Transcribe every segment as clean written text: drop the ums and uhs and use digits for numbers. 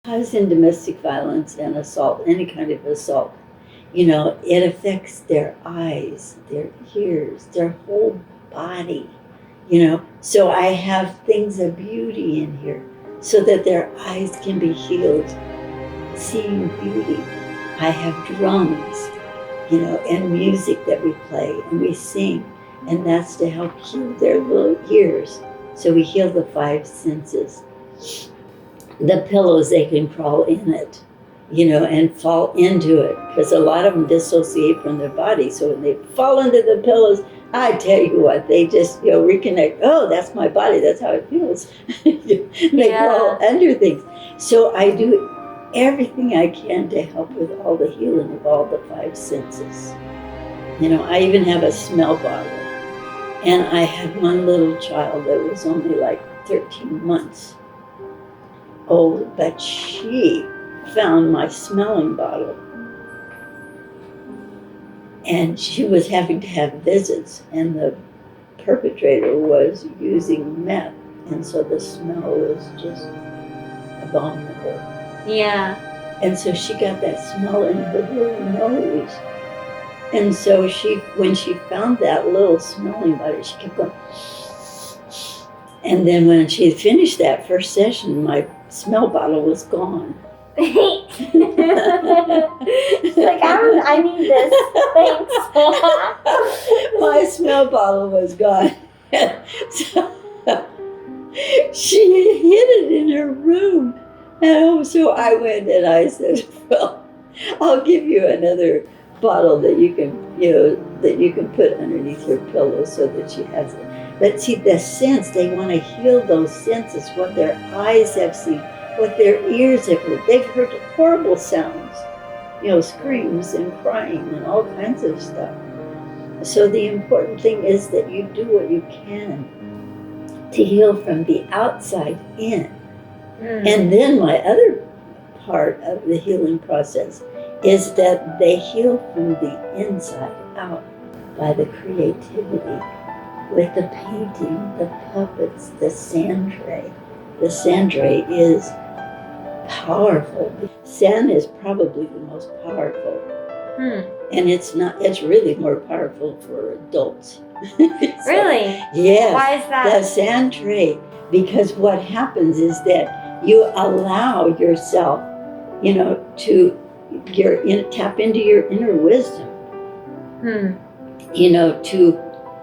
Because in domestic violence and assault, any kind of assault, it affects their eyes, their ears, their whole body, So I have things of beauty in here so that their eyes can be healed, seeing beauty. I have drums, and music that we play and we sing, and that's to help heal their little ears. So we heal the 5 senses. The pillows, they can crawl in it, and fall into it, because a lot of them dissociate from their body. So when they fall into the pillows, I tell you what, they just reconnect. Oh, that's my body. That's how it feels. They crawl under things. So I do everything I can to help with all the healing of all the 5 senses. I even have a smell bottle. And I had one little child that was only like 13 months old, but she found my smelling bottle. And she was having to have visits, and the perpetrator was using meth, and so the smell was just abominable. Yeah. And so she got that smell in her little nose. And so when she found that little smelling bottle, she kept going. And then when she had finished that first session, my smell bottle was gone. She's like, I need this. Thanks. My smell bottle was gone. So she hid it in her room. And so I went and I said, well, I'll give you another bottle that you can put underneath your pillow so that she has it. But see, the sense, they want to heal those senses, what their eyes have seen, what their ears have heard. They've heard horrible sounds, screams and crying and all kinds of stuff. So the important thing is that you do what you can to heal from the outside in. And then my other part of the healing process is that they heal from the inside out by the creativity, with the painting, the puppets, the sand tray. The sand tray is powerful. Sand is probably the most powerful. And it's really more powerful for adults. Really? Yes. Why is that? The sand tray, because what happens is that you allow yourself, to tap into your inner wisdom.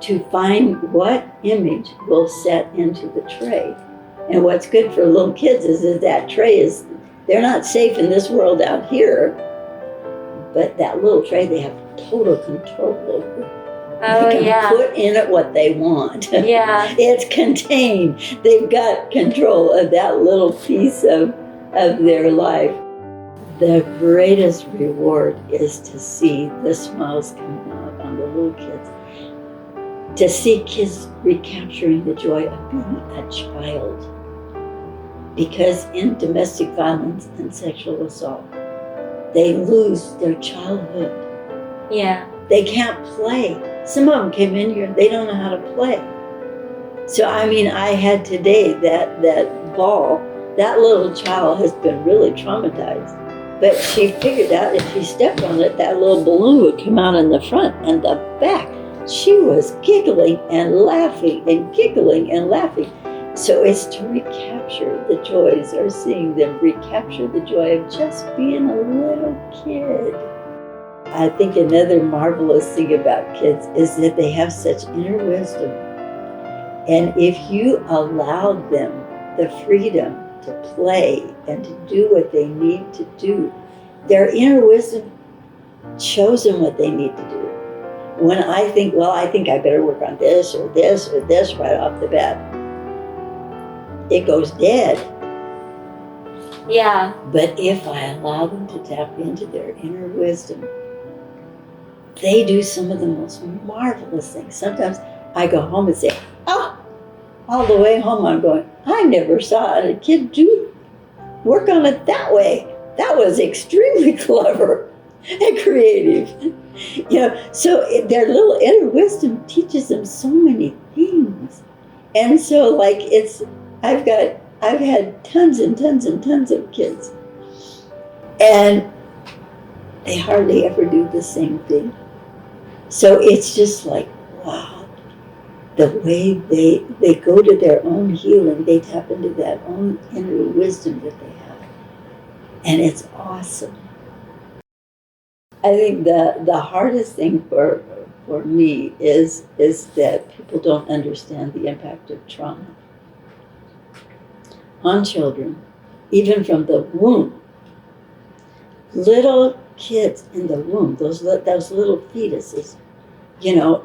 To find what image will set into the tray. And what's good for little kids is that tray they're not safe in this world out here, but that little tray they have total control over. Oh, they can put in it what they want. Yeah. It's contained. They've got control of that little piece of their life. The greatest reward is to see the smiles coming out on the little kids. To see kids recapturing the joy of being a child. Because in domestic violence and sexual assault, they lose their childhood. Yeah. They can't play. Some of them came in here, they don't know how to play. So, I had today that ball, that little child has been really traumatized. But she figured out if she stepped on it, that little balloon would come out in the front and the back. She was giggling and laughing and giggling and laughing. So it's to recapture the joys, or seeing them recapture the joy of just being a little kid. I think another marvelous thing about kids is that they have such inner wisdom. And if you allow them the freedom to play and to do what they need to do, their inner wisdom shows them what they need to do. When I think I better work on this or this or this right off the bat, it goes dead. Yeah. But if I allow them to tap into their inner wisdom, they do some of the most marvelous things. Sometimes I go home and say, all the way home I'm going, I never saw a kid work on it that way. That was extremely clever and creative. So their little inner wisdom teaches them so many things. And so I've had tons and tons and tons of kids And they hardly ever do the same thing. So it's just like, wow, the way they go to their own healing, they tap into that own inner wisdom that they have. And it's awesome. I think the hardest thing for me is that people don't understand the impact of trauma on children, even from the womb. Little kids in the womb, those little fetuses, you know,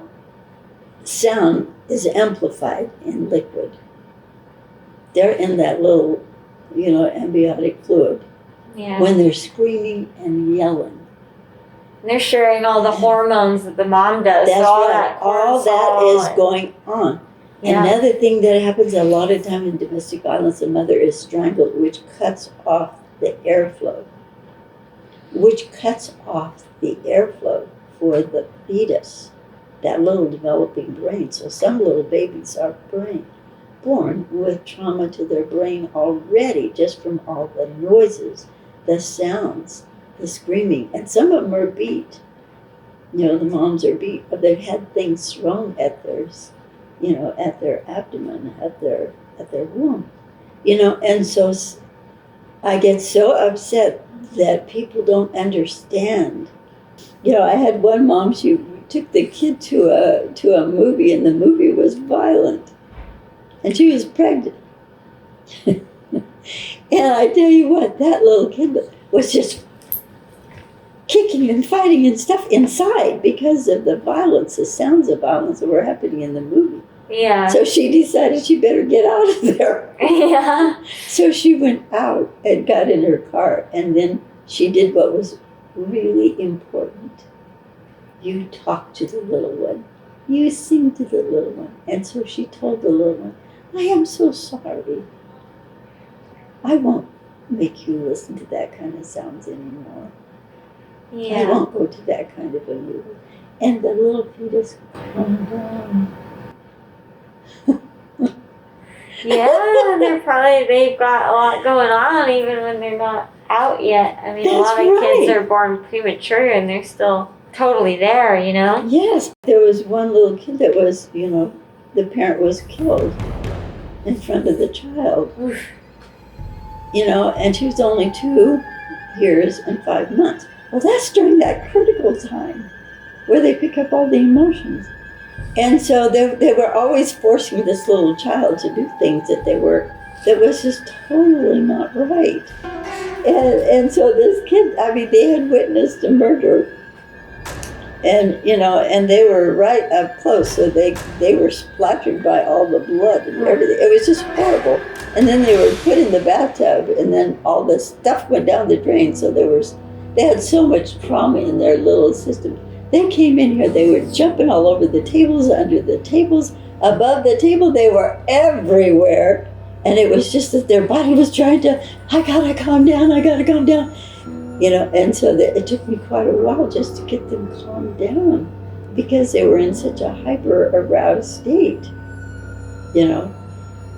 sound is amplified in liquid. They're in that little, you know, amniotic fluid. Yeah. When they're screaming and yelling. And they're sharing all the hormones that the mom does. That's so right. All that is going on. Yeah. Another thing that happens a lot of time in domestic violence, the mother is strangled, which cuts off the airflow. Which cuts off the airflow for the fetus, that little developing brain. So some little babies are born with trauma to their brain already, just from all the noises, the sounds, the screaming. And some of them are beat. You know, the moms are beat, but they've had things thrown at their, you know, at their abdomen, at their womb. You know, and so I get so upset that people don't understand. You know, I had one mom, she took the kid to a movie, and the movie was violent. And she was pregnant. And I tell you what, that little kid was just kicking and fighting and stuff inside because of the violence, the sounds of violence that were happening in the movie. Yeah. So she decided she better get out of there. Yeah. So she went out and got in her car, and then she did what was really important. You talk to the little one. You sing to the little one. And so she told the little one, I am so sorry. I won't make you listen to that kind of sounds anymore. Yeah. I won't go to that kind of a movie. And the little fetus calmed down. Yeah, they've got a lot going on even when they're not out yet. I mean, a That's lot of kids right. are born premature and they're still totally there, you know? Yes, there was one little kid that was, you know, the parent was killed in front of the child. Oof. You know, and she was only 2 years and 5 months. Well, that's during that critical time where they pick up all the emotions. And so they were always forcing this little child to do things that was just totally not right. And so this kid, I mean, they had witnessed a murder. And, you know, and they were right up close, so they were splattered by all the blood and everything. It was just horrible. And then they were put in the bathtub, and then all this stuff went down the drain, so they had so much trauma in their little system. They came in here, they were jumping all over the tables, under the tables, above the table, they were everywhere. And it was just that their body was trying to, I gotta calm down. You know, and so it took me quite a while just to get them calmed down because they were in such a hyper-aroused state, you know.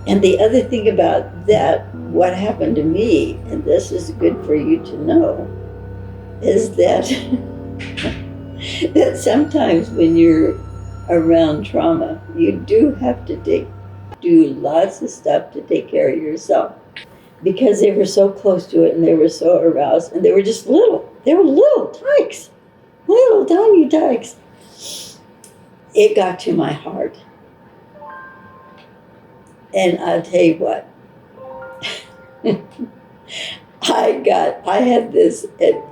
And the other thing about that, what happened to me, and this is good for you to know, is that that sometimes when you're around trauma, you do have to do lots of stuff to take care of yourself. Because they were so close to it and they were so aroused and they were just little. They were little tykes. Little tiny tykes. It got to my heart. And I'll tell you what. I had this,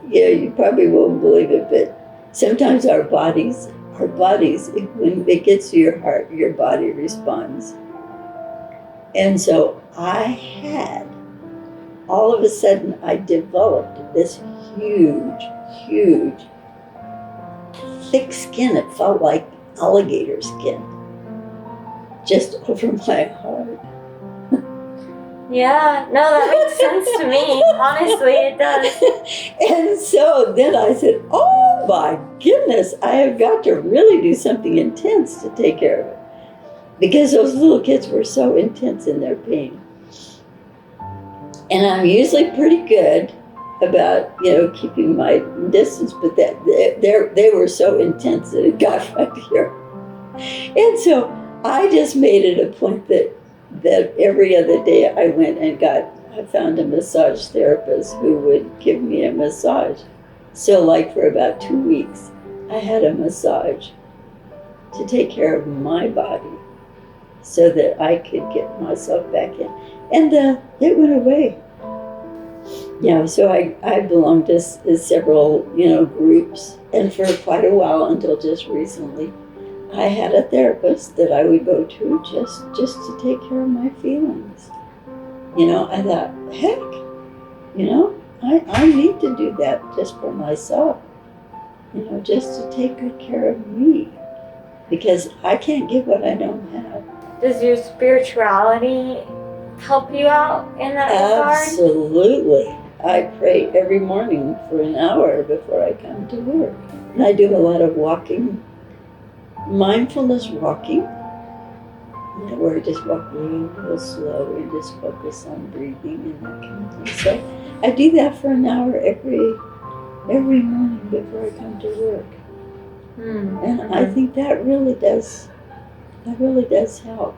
you probably won't believe it, but sometimes our bodies, when it gets to your heart, your body responds. And so all of a sudden, I developed this huge, thick skin. It felt like alligator skin, just over my heart. Yeah, no, that makes sense to me. Honestly, it does. And so then I said, oh my goodness, I have got to really do something intense to take care of it. Because those little kids were so intense in their pain. And I'm usually pretty good about keeping my distance, but that they were so intense that it got right here. And so I just made it a point that every other day I found a massage therapist who would give me a massage. So like for about 2 weeks, I had a massage to take care of my body so that I could get myself back in. And it went away. So I belonged to several, groups. And for quite a while, until just recently, I had a therapist that I would go to just to take care of my feelings. I thought, heck, I need to do that just for myself, just to take good care of me, because I can't give what I don't have. Does your spirituality help you out in that regard? Absolutely. I pray every morning for an hour before I come to work. And I do a lot of walking, mindfulness walking, where I just walk real slow and just focus on breathing and that kind of thing. So I do that for an hour every morning before I come to work. And I think that really does help.